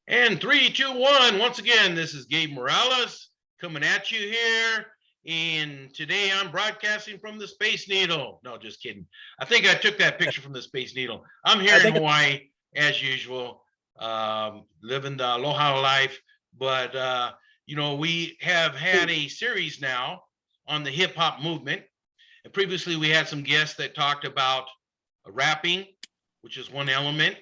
And 3, 2, 1. Once again, this is Gabe Morales coming at you here. And today I'm broadcasting from the Space Needle. No, just kidding. I think I took that picture from the Space Needle. I'm here in Hawaii as usual, living the aloha life. But, we have had a series now on the hip hop movement. And previously we had some guests that talked about rapping, which is one element,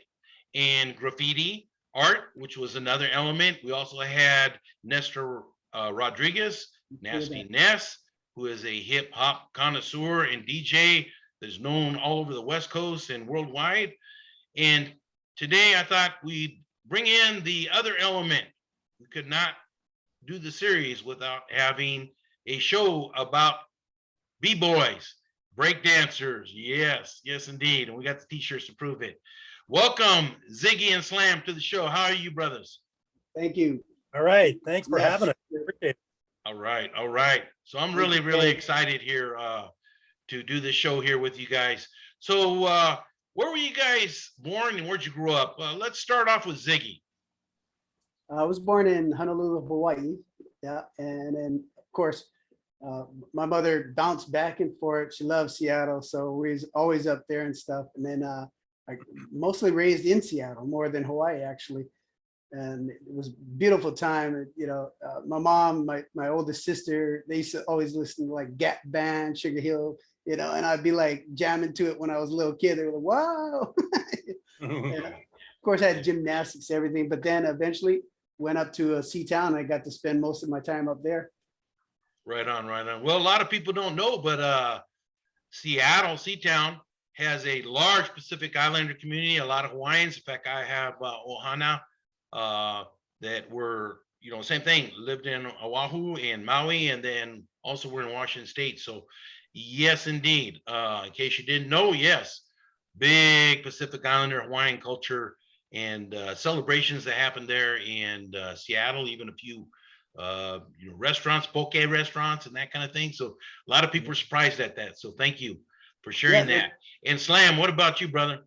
and graffiti art, which was another element. We also had Nestor Rodriguez, Nasty Ness, who is a hip hop connoisseur and DJ that's known all over the West Coast and worldwide. And today I thought we'd bring in the other element. We could not do the series without having a show about B-boys, breakdancers. Yes, indeed. And we got the t-shirts to prove it. Welcome, Ziggy and Slam, to the show. How are you, brothers? Thank you. All right. Thanks for having us. All right. So I'm really excited here to do this show here with you guys. So where were you guys born and where'd you grow up? Let's start off with Ziggy. I was born in Honolulu, Hawaii. Yeah, and then of course, my mother bounced back and forth. She loves Seattle, so we was always up there and stuff. And then I mostly raised in Seattle more than Hawaii, actually. And it was a beautiful time. My mom, my oldest sister, they used to always listen to like Gap Band, Sugar Hill, and I'd be like jamming to it when I was a little kid. They were like, wow. And of course, I had gymnastics, everything. But then eventually went up to Seatown. I got to spend most of my time up there. Right on. Well, a lot of people don't know, but Seatown has a large Pacific Islander community, a lot of Hawaiians. In fact, I have Ohana that were, same thing, lived in Oahu and Maui, and then also we're in Washington State. So yes, indeed. In case you didn't know, yes, big Pacific Islander Hawaiian culture and celebrations that happen there in Seattle, even a few restaurants, poke restaurants and that kind of thing. So a lot of people are surprised at that. So thank you for sharing that. And Slam, what about you, brother?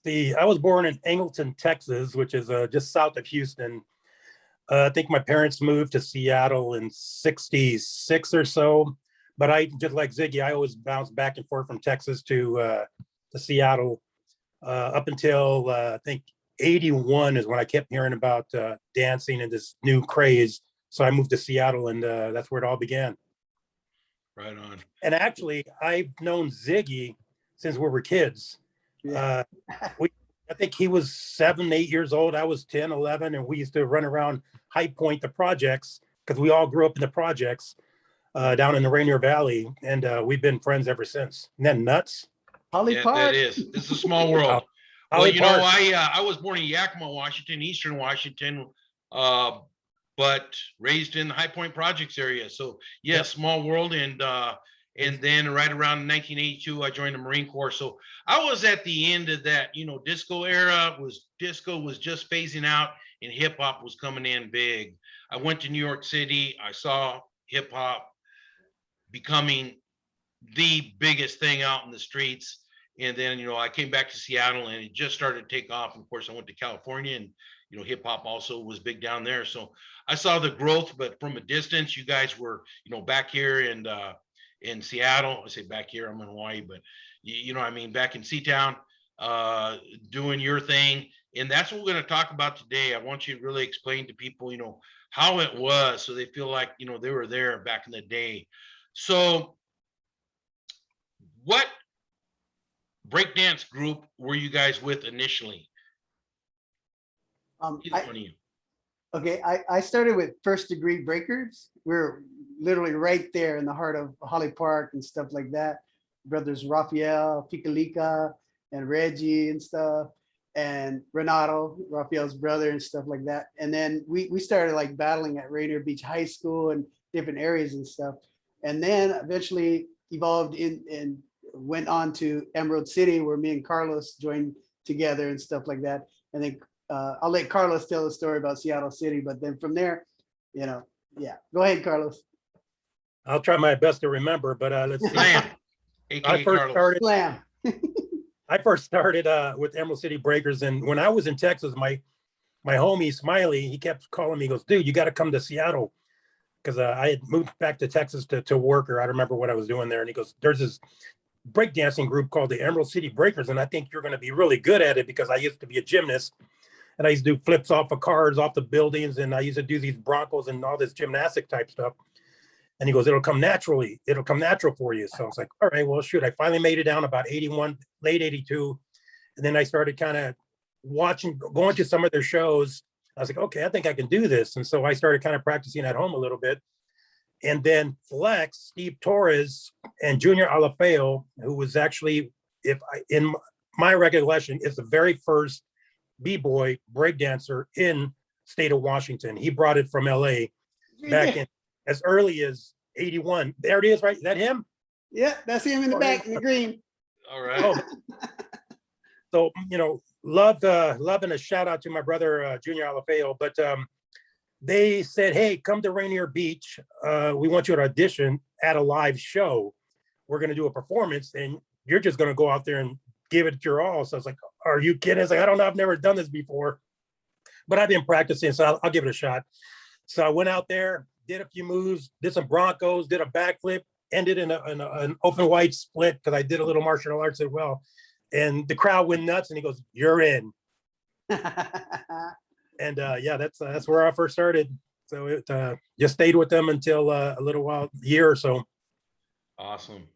I was born in Angleton, Texas, which is just south of Houston. I think my parents moved to Seattle in '66 or so. But I, just like Ziggy, I always bounced back and forth from Texas to Seattle up until I think '81 is when I kept hearing about dancing and this new craze. So I moved to Seattle, and that's where it all began. Right on. And actually, I've known Ziggy since we were kids. Yeah. I think he was 7, 8 years old. I was 10, 11, and we used to run around High Point, the projects, because we all grew up in the projects down in the Rainier Valley, and we've been friends ever since. Isn't that nuts? Holly Park. That is. It's a small world. Well, I was born in Yakima, Washington, Eastern Washington, but raised in the High Point Projects area. So yes, small world. And then right around 1982, I joined the Marine Corps. So I was at the end of that, disco era. Disco was just phasing out and hip hop was coming in big. I went to New York City. I saw hip hop becoming the biggest thing out in the streets. And then, I came back to Seattle and it just started to take off. Of course, I went to California and, hip hop also was big down there. So I saw the growth, but from a distance, you guys were, back here and, in Seattle. I say back here, I'm in Hawaii, but back in Seatown, doing your thing. And that's what we're going to talk about today. I want you to really explain to people, how it was so they feel like, they were there back in the day. So what breakdance group were you guys with initially? I started with First Degree Breakers. We're literally right there in the heart of Holly Park and stuff like that. Brothers Raphael, Pikalika, and Reggie and stuff, and Renato, Raphael's brother and stuff like that. And then we started like battling at Rainier Beach High School and different areas and stuff. And then eventually evolved and went on to Emerald City, where me and Carlos joined together and stuff like that. And then I'll let Carlos tell the story about Seattle City, but then from there, go ahead, Carlos. I'll try my best to remember, but let's see. Slam. I first started with Emerald City Breakers, and when I was in Texas, my my homie Smiley, he kept calling me. He goes, dude, you got to come to Seattle, because I had moved back to Texas to work, or I don't remember what I was doing there. And he goes, there's this breakdancing group called the Emerald City Breakers, and I think you're going to be really good at it, because I used to be a gymnast, and I used to do flips off of cars, off the buildings, and I used to do these Broncos and all this gymnastic type stuff. And he goes, it'll come naturally. It'll come natural for you. So I was like, all right, well, shoot. I finally made it down about 81, late 82. And then I started kind of going to some of their shows. I was like, okay, I think I can do this. And so I started kind of practicing at home a little bit. And then Flex, Steve Torres, and Junior Alafeo, who was actually, in my recollection, is the very first B-boy breakdancer in state of Washington. He brought it from LA back in as early as 81. There it is, right? Is that him? Yeah, that's him in the back in the green. All right. Oh, so, love and a shout out to my brother, Junior Alafeo. But they said, hey, come to Rainier Beach. We want you to audition at a live show. We're going to do a performance, and you're just going to go out there and give it your all. So I was like, are you kidding? I was like, I don't know. I've never done this before, but I've been practicing, so I'll give it a shot. So I went out there, did a few moves, did some Broncos, did a backflip, ended in an open wide split, because I did a little martial arts as well. And the crowd went nuts, and he goes, you're in. And yeah, that's where I first started. So it just stayed with them until a little while, year or so. Awesome.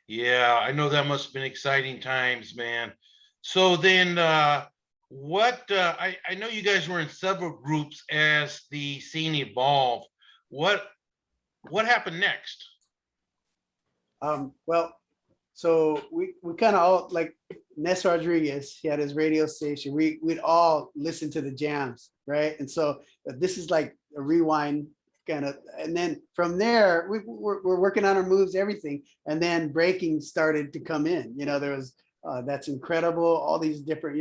Yeah, I know that must have been exciting times, man. So then I know you guys were in several groups as the scene evolved. What happened next? Well, so we kind of all, like Ness Rodriguez, he had his radio station. We'd all listen to the jams, right? And so this is like a rewind kind of, and then from there we're working on our moves, everything, and then breaking started to come in. There was That's Incredible, all these different,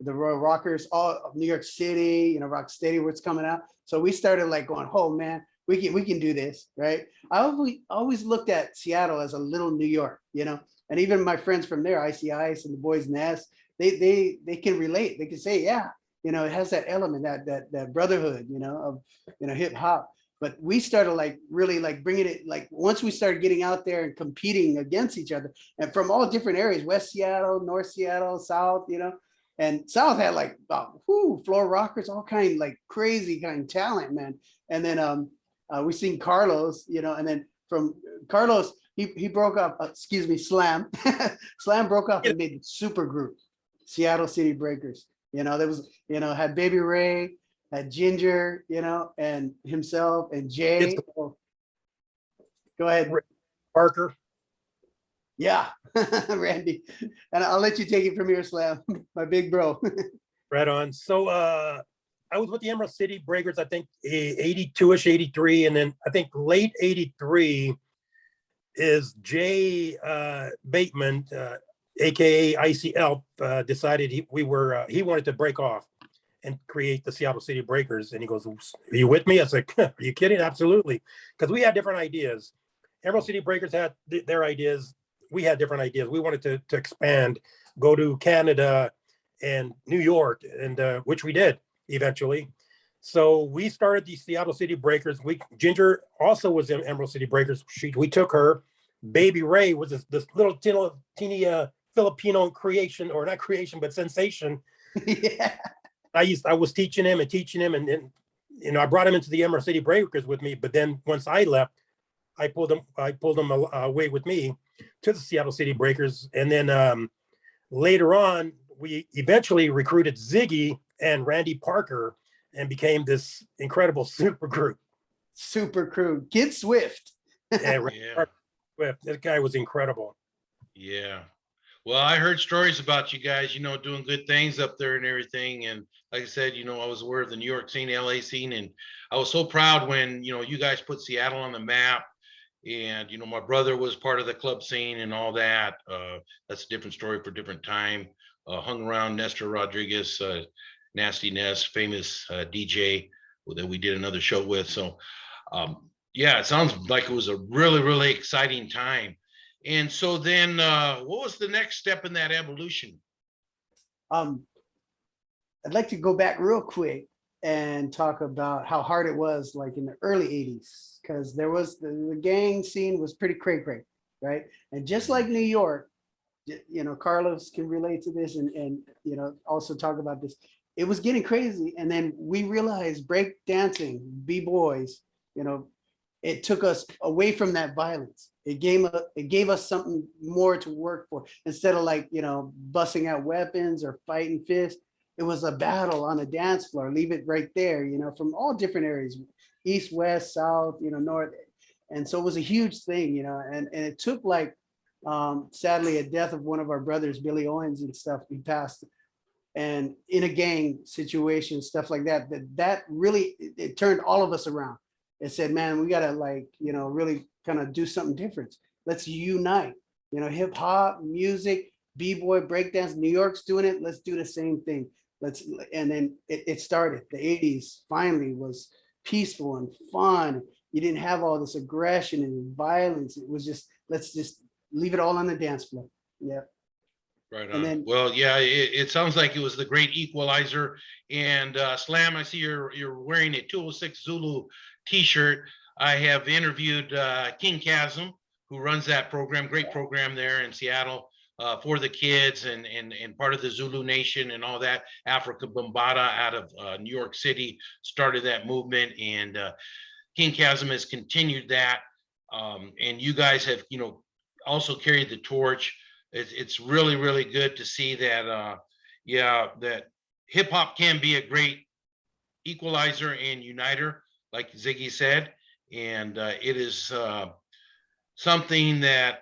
the Royal Rockers, all of New York City, Rock Steady, what's coming out. So we started like going, oh man, we can do this, right? I always looked at Seattle as a little New York, and even my friends from there, Icy Ice and the Boys Nest, they can relate. They can say, yeah, it has that element, that brotherhood, of hip hop. But we started like really like bringing it, like once we started getting out there and competing against each other, and from all different areas, West Seattle, North Seattle, South, and South had like floor rockers, all kind, like crazy kind of talent, man. And then we seen Carlos, and then from Carlos, he broke up, Slam. Slam broke up and made super group, Seattle City Breakers. There was, had Baby Ray, had Ginger, and himself and Jay. Go ahead. Parker. Yeah, Randy. And I'll let you take it from here, Slam, my big bro. Right on. So I was with the Emerald City Breakers, I think 82-ish, 83. And then I think late 83 is Jay Bateman, AKA ICL, decided he wanted to break off and create the Seattle City Breakers. And he goes, are you with me? I was like, are you kidding? Absolutely. Because we had different ideas. Emerald City Breakers had their ideas. We had different ideas. We wanted to expand, go to Canada and New York, and which we did eventually. So we started the Seattle City Breakers. Ginger also was in Emerald City Breakers. We took her. Baby Ray was this little teeny Filipino creation, or not creation, but sensation. Yeah. I was teaching him, and I brought him into the Emerald City Breakers with me. But then once I left, I pulled him away with me to the Seattle City Breakers. And then later on, we eventually recruited Ziggy and Randy Parker and became this incredible super group. Super crew. Kid Swift. Yeah, Parker Swift. That guy was incredible. Yeah. Well, I heard stories about you guys, doing good things up there and everything. And like I said, I was aware of the New York scene, LA scene, and I was so proud when, you guys put Seattle on the map. And, my brother was part of the club scene and all that. That's a different story for a different time. Hung around Nestor Rodriguez, Nasty Ness, famous DJ that we did another show with. So, yeah, it sounds like it was a really, really exciting time. And so then what was the next step in that evolution? I'd like to go back real quick and talk about how hard it was like in the early 80s, because there was the gang scene was pretty cray, right? And just like New York, you know, Carlos can relate to this and you know, also talk about this. It was getting crazy. And then we realized break dancing, B-boys, you know, it took us away from that violence. It gave us something more to work for instead of like, you know, busting out weapons or fighting fists. It was a battle on a dance floor. Leave it right there, you know, from all different areas, east, west, south, you know, north. And so it was a huge thing, you know, and it took like, sadly, a death of one of our brothers, Billy Owens and stuff, he passed. And in a gang situation, stuff like that, that really, it turned all of us around. It said, man, we gotta like, you know, really kind of do something different. Let's unite, you know, hip hop, music, B-boy, breakdance, New York's doing it. Let's do the same thing. And then it started. The 80s finally was peaceful and fun. You didn't have all this aggression and violence. It was just, let's just leave it all on the dance floor. Yeah. Right And on. then, Well, yeah, it sounds like it was the great equalizer. And Slam, I see you're wearing a 206 Zulu T-shirt. I have interviewed King Chasm, who runs that program, great program there in Seattle for the kids and part of the Zulu Nation and all that. Africa Bombata out of New York City started that movement, and King Chasm has continued that. And you guys have, you know, also carried the torch. It's really, really good to see that, yeah, that hip hop can be a great equalizer and uniter, like Ziggy said. And it is something that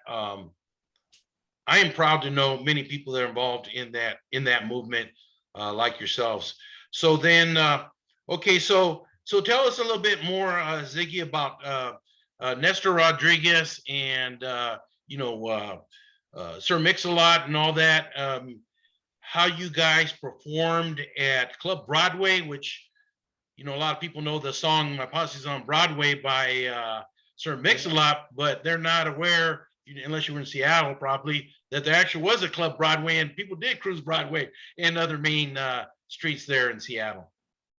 I am proud to know many people that are involved in that movement, like yourselves. So then, okay, so tell us a little bit more, Ziggy, about Nestor Rodriguez and you know, Sir Mix-a-Lot and all that. How you guys performed at Club Broadway, which, you know, a lot of people know the song "My Posse's on Broadway" by Sir Mix-a-Lot, but they're not aware, unless you were in Seattle, probably, that there actually was a Club Broadway and people did cruise Broadway and other main streets there in Seattle.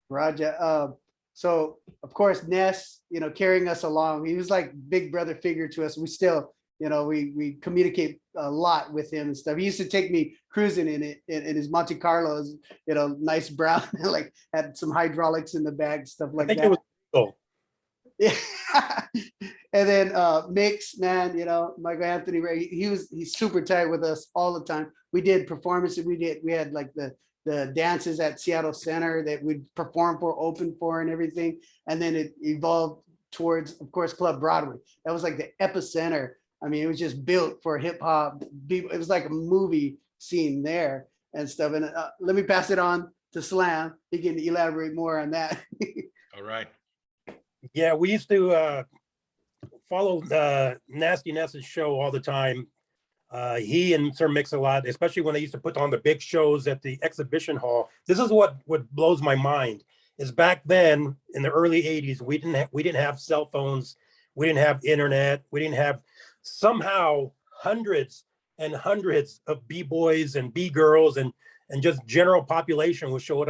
Roger. So of course, Ness, you know, carrying us along. He was like big brother figure to us. We still, you know, we communicate a lot with him and stuff. He used to take me cruising in his Monte Carlos, you know, nice brown, like had some hydraulics in the bag, stuff like that. It was cool. Yeah. And then Mix, man, you know, Michael Anthony Ray, he's super tight with us all the time. We did performances. We had like the dances at Seattle Center that we'd perform for, open for, and everything. And then it evolved towards, of course, Club Broadway. That was like the epicenter. I mean, it was just built for hip hop. It was like a movie scene there and stuff. And let me pass it on to Slam. He can elaborate more on that. All right. Yeah, we used to follow Nasty Ness's show all the time. He and Sir Mix-a-Lot, especially when they used to put on the big shows at the exhibition hall. This is what blows my mind is back then in the early 80s, we didn't have cell phones, we didn't have internet, we didn't have, somehow hundreds and hundreds of B-boys and B-girls and just general population would show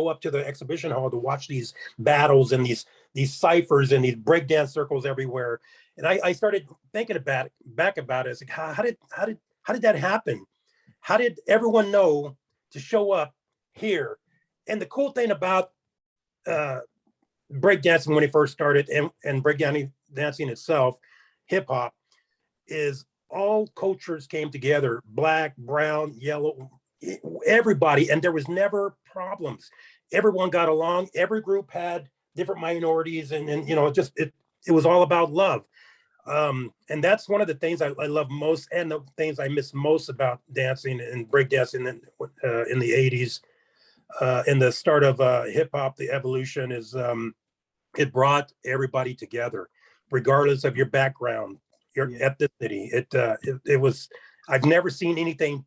up to the exhibition hall to watch these battles and these ciphers and these breakdance circles everywhere. And I started thinking back about it. It's like, how did that happen? How did everyone know to show up here? And the cool thing about breakdancing when it first started and breakdancing itself, hip hop, is all cultures came together, black, brown, yellow, everybody, and there was never problems. Everyone got along. Every group had different minorities, and you know, it was all about love. And that's one of the things I love most, and the things I miss most about dancing and breakdancing in the 80s. In the start of hip hop, the evolution is it brought everybody together, regardless of your background, your ethnicity. It was, I've never seen anything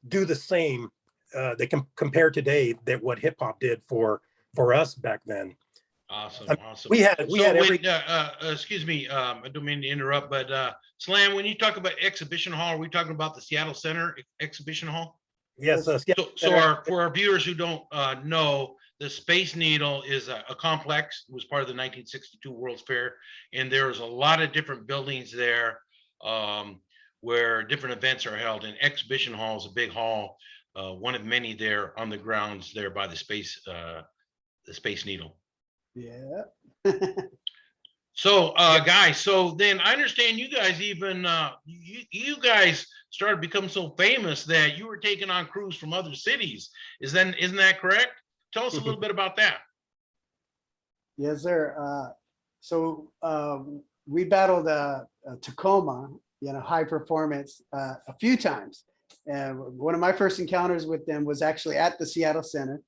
do the same that can compare today that what hip hop did for us back then. Awesome, awesome. We had every. Excuse me, I don't mean to interrupt, but Slam, when you talk about exhibition hall, are we talking about the Seattle Center exhibition hall? Yes, Seattle So Center. for our viewers who don't know, the Space Needle is a complex. It was part of the 1962 World's Fair, and there's a lot of different buildings there where different events are held. And Exhibition Hall is a big hall, one of many there on the grounds there by the Space Needle. Yeah. So, guys, so then I understand you guys even you guys started becoming so famous that you were taking on crews from other cities. Isn't that correct? Tell us a little bit about that. Yes, sir. We battled Tacoma, high performance a few times. And one of my first encounters with them was actually at the Seattle Center,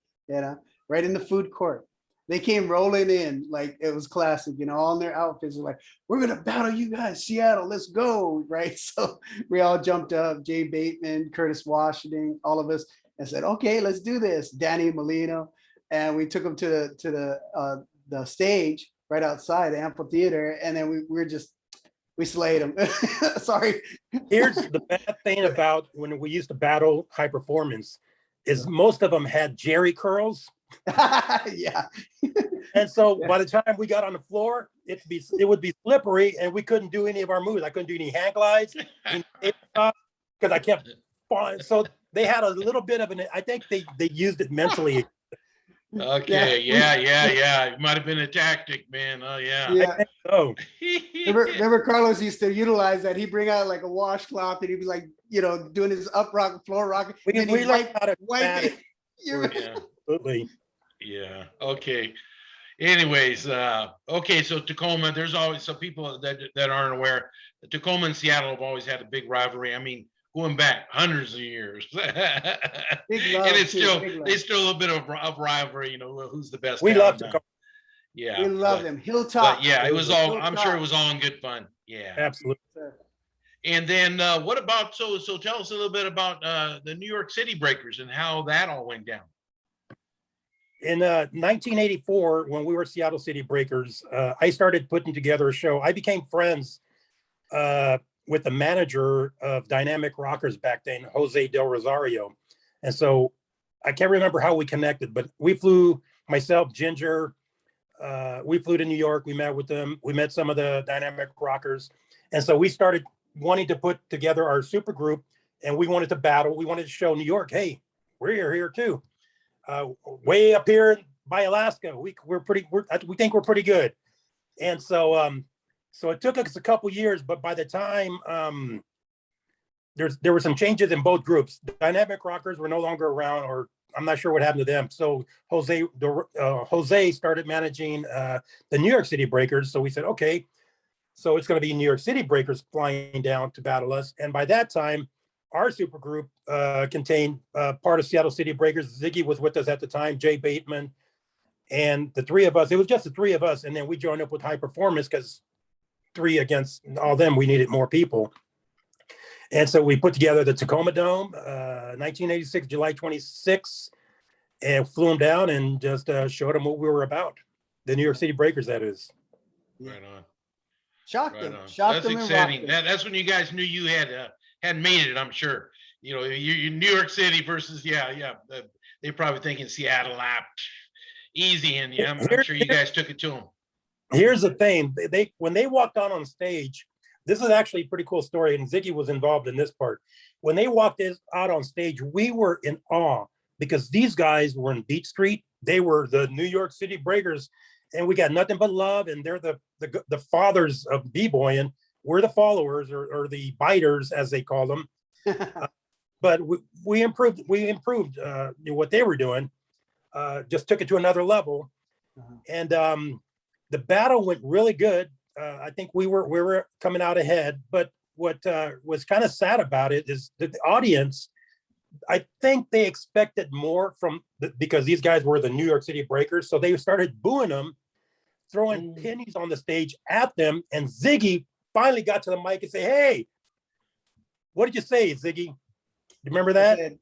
right in the food court. They came rolling in like it was classic, all in their outfits were like, we're gonna battle you guys, Seattle, let's go, right? So we all jumped up, Jay Bateman, Curtis Washington, all of us, and said, okay, let's do this. Danny Molino, and we took them to the stage right outside the amphitheater, and then we slayed them. Sorry. Here's the bad thing about when we used to battle high performance is most of them had jerry curls. Yeah. And so by the time we got on the floor, it would be slippery and we couldn't do any of our moves. I couldn't do any hand glides because I kept falling. So they had a little bit of I think they used it mentally. Okay, yeah. It might have been a tactic, man. Oh yeah. Yeah. I think so. Remember Carlos used to utilize that. He'd bring out like a washcloth and he'd be like, doing his up rock, floor rock. We learned how to wipe it. Yeah. Absolutely. Yeah. Okay. Anyways, okay. So Tacoma, there's always some people that aren't aware. Tacoma and Seattle have always had a big rivalry. I mean, going back hundreds of years, Big love, and it's still big love. there's still a little bit of rivalry. Who's the best? We town love now. Tacoma. Yeah, We love them. Hilltop. But yeah, it was all. I'm sure it Hilltop. was all in good fun. Yeah. Absolutely. And then what about so tell us a little bit about the New York City Breakers and how that all went down. In 1984, when we were Seattle City Breakers, I started putting together a show. I became friends with the manager of Dynamic Rockers back then, Jose Del Rosario. And so I can't remember how we connected, but we flew, myself, Ginger, we flew to New York. We met with them. We met some of the Dynamic Rockers. And so we started wanting to put together our super group, and we wanted to battle. We wanted to show New York, hey, we're here too. Way up here by Alaska, we think we're pretty good. And so so it took us a couple years, but by the time there were some changes in both groups. The Dynamic Rockers were no longer around, or I'm not sure what happened to them. So Jose started managing the New York City Breakers. So we said, okay, so it's going to be New York City Breakers flying down to battle us. And by that time, our super group contained part of Seattle City Breakers. Ziggy was with us at the time, Jay Bateman, and the three of us. It was just the three of us, and then we joined up with High Performance because 3 against all them, we needed more people. And so we put together the Tacoma Dome, 1986, July 26, and flew them down and just showed them what we were about. The New York City Breakers, that is. Right on. Shocked Right them. on. Shocked That's them. exciting. That's when you guys knew you had made it. I'm sure. You New York City versus they're probably thinking Seattle easy, and I'm sure you guys took it to them. Here's the thing: when they walked on stage, this is actually a pretty cool story, and Ziggy was involved in this part. When they walked out on stage, we were in awe because these guys were in Beach Street. They were the New York City Breakers, and we got nothing but love. And they're the fathers of b-boying. We're the followers, or the biters, as they call them. But we improved. We improved what they were doing. Just took it to another level, and the battle went really good. I think we were coming out ahead. But what was kind of sad about it is that the audience, I think they expected more because these guys were the New York City Breakers. So they started booing them, throwing pennies on the stage at them. And Ziggy finally got to the mic and said, "Hey, what did you say, Ziggy? You remember that?"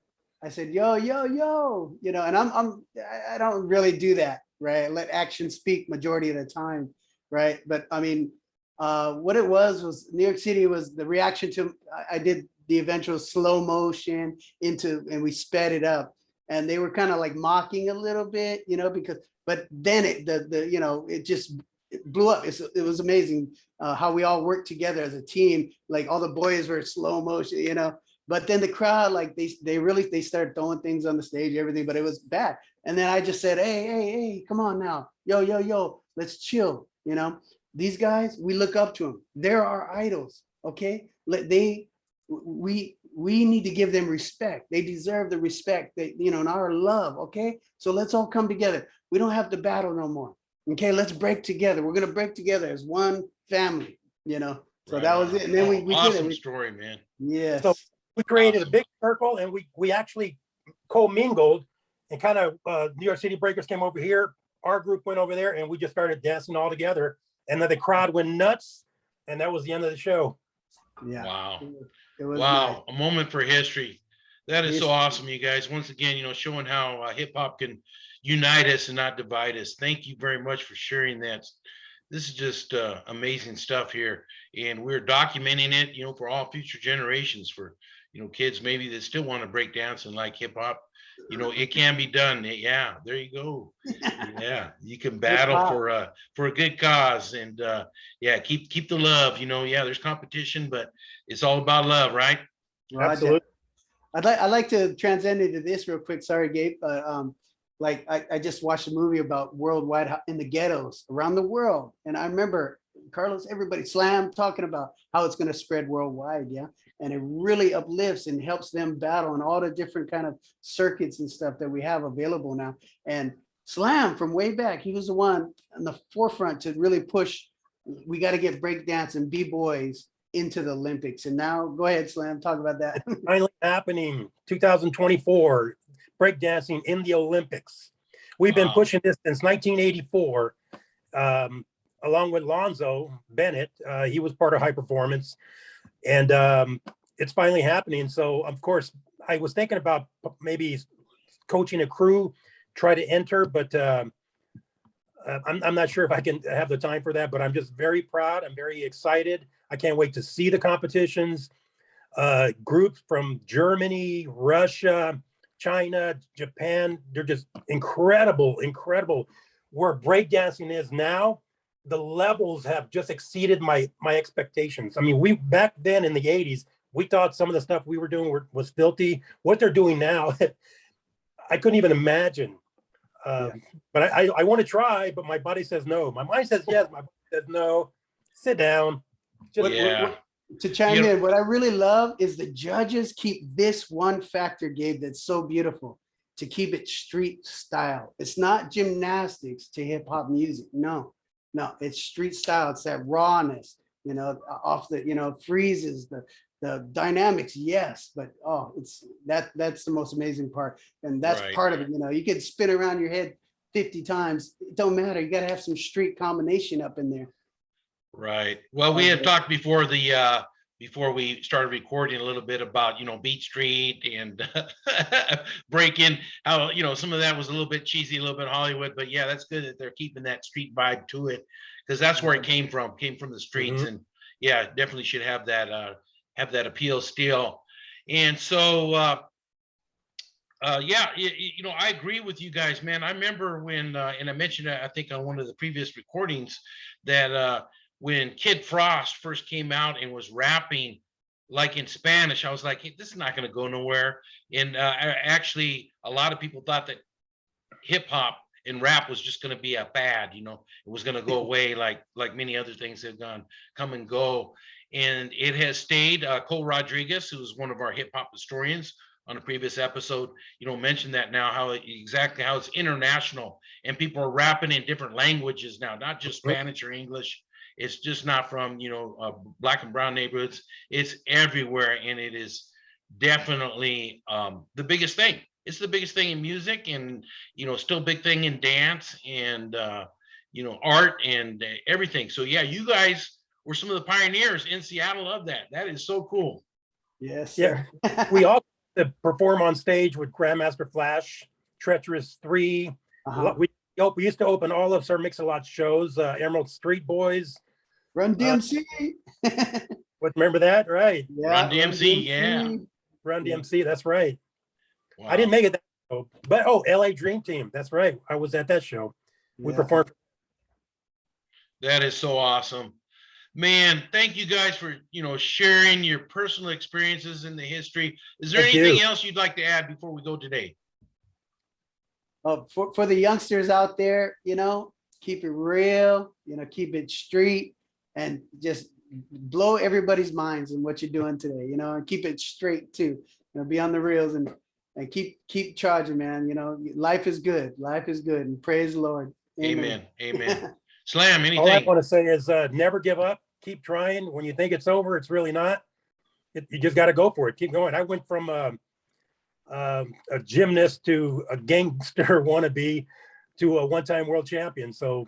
I said, yo, and I don't really do that, right? I let action speak majority of the time, right? But I mean, what it was New York City was the reaction to, I did the eventual slow motion into, and we sped it up. And they were kind of like mocking a little bit, you know, because, but then you know, it just blew up. It was amazing how we all worked together as a team. Like all the boys were slow motion, you know, but then the crowd, like they started throwing things on the stage, everything, but it was bad. And then I just said, hey, come on now, yo, let's chill. You know, these guys, we look up to them. They're our idols. Okay, we need to give them respect. They deserve the respect that, you know, and our love. Okay, so let's all come together. We don't have to battle no more. Okay, let's break together. We're gonna break together as one family. You know, so Right that was on. it. And then we did Awesome it. story, man. Yes. So we created Awesome. a big circle, and we actually co-mingled, and kind of New York City Breakers came over here. Our group went over there, and we just started dancing all together. And then the crowd went nuts, and that was the end of the show. Yeah. Wow. It was Wow. nice. A moment for history. That is so History. awesome, you guys. Once again, you know, showing how hip hop can unite us and not divide us. Thank you very much for sharing that. This is just amazing stuff here. And we're documenting it, you know, for all future generations, for, you know, kids maybe that still want to break dance and like hip hop. You know, it can be done. Yeah, there you go. Yeah, you can battle for a good cause, and yeah, keep the love. You know, yeah, there's competition, but it's all about love, right? Roger. Absolutely. I'd like to transcend into this real quick. Sorry, Gabe. Like I just watched a movie about worldwide in the ghettos around the world, and I remember Carlos, everybody Slam talking about how it's going to spread worldwide. Yeah, and it really uplifts and helps them battle on all the different kind of circuits and stuff that we have available now. And Slam from way back, he was the one on the forefront to really push. We got to get breakdance and b-boys into the Olympics. And now go ahead, Slam, talk about that. Finally happening 2024, breakdancing in the Olympics. We've been pushing this since 1984, along with Lonzo Bennett. He was part of High Performance, and it's finally happening. So of course I was thinking about maybe coaching a crew, try to enter, but I'm not sure if I can have the time for that, but I'm just very proud. I'm very excited. I can't wait to see the competitions. Groups from Germany, Russia, China, Japan, they're just incredible. Where breakdancing is now, the levels have just exceeded my expectations. I mean, we back then in the 80s, we thought some of the stuff we were doing was filthy. What they're doing now, I couldn't even imagine. But I want to try, but my body says no. My mind says yes, my body says no. Sit down. To chime in, what I really love is the judges keep this one factor, Gabe, that's so beautiful, to keep it street style. It's not gymnastics to hip hop music. No, it's street style. It's that rawness, you know, off the, you know, freezes, the dynamics, yes, but it's that's the most amazing part. And that's part of it. You know, you could spin around your head 50 times. It don't matter. You got to have some street combination up in there. Right. Well, we had talked before before we started recording a little bit about, you know, Beat Street and breaking, how, you know, some of that was a little bit cheesy, a little bit Hollywood, but yeah, that's good that they're keeping that street vibe to it, because that's where it came from the streets. And yeah, definitely should have that appeal still. And so yeah, you know, I agree with you guys, man. I remember when and I mentioned I think on one of the previous recordings that when Kid Frost first came out and was rapping like in Spanish, I was like, hey, this is not going to go nowhere. And actually, a lot of people thought that hip hop and rap was just going to be a fad. You know, it was going to go away like many other things have come and go. And it has stayed. Cole Rodriguez, who was one of our hip hop historians on a previous episode, you know, mentioned that now how it's international and people are rapping in different languages now, not just Spanish or English. It's just not from, you know, black and brown neighborhoods. It's everywhere, and it is definitely the biggest thing. It's the biggest thing in music, and, you know, still big thing in dance and you know, art and everything. So yeah, you guys were some of the pioneers in Seattle of that. That is so cool. Yes. Yeah. We all perform on stage with Grandmaster Flash, Treacherous 3. We used to open all of Sir Mix-a-Lot shows, Emerald Street Boys, Run DMC. Remember that? Right. Yeah, Run DMC, yeah. Run Yeah. DMC. That's right. Wow. I didn't make it that show, but LA Dream Team. That's right. I was at that show. We Yeah. performed. That is so awesome. Man, thank you guys for, sharing your personal experiences in the history. Is there Thank anything you. else you'd like to add before we go today? For the youngsters out there, keep it real, keep it street, and just blow everybody's minds in what you're doing today, and keep it straight too. Be on the reels and keep charging, man. Life is good. Life is good, and praise the Lord. Amen. Amen. Slam, All I anything? want to say is never give up. Keep trying. When you think it's over, it's really not. You just got to go for it. Keep going. I went from a gymnast to a gangster wannabe to a one-time world champion. So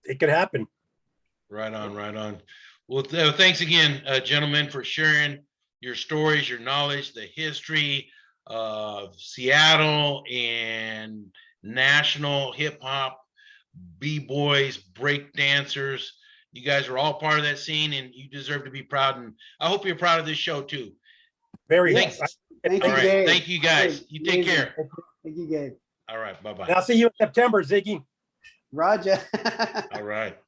it could happen. Right on, right on. Well, thanks again, gentlemen, for sharing your stories, your knowledge, the history of Seattle and national hip hop, b-boys, break dancers. You guys are all part of that scene, and you deserve to be proud. And I hope you're proud of this show too. Very. Yes. Thank All you, right. Gabe. Thank you, guys. You take Amazing. care. Thank you, Gabe. All right. Bye-bye. And I'll see you in September, Ziggy. Roger. All right.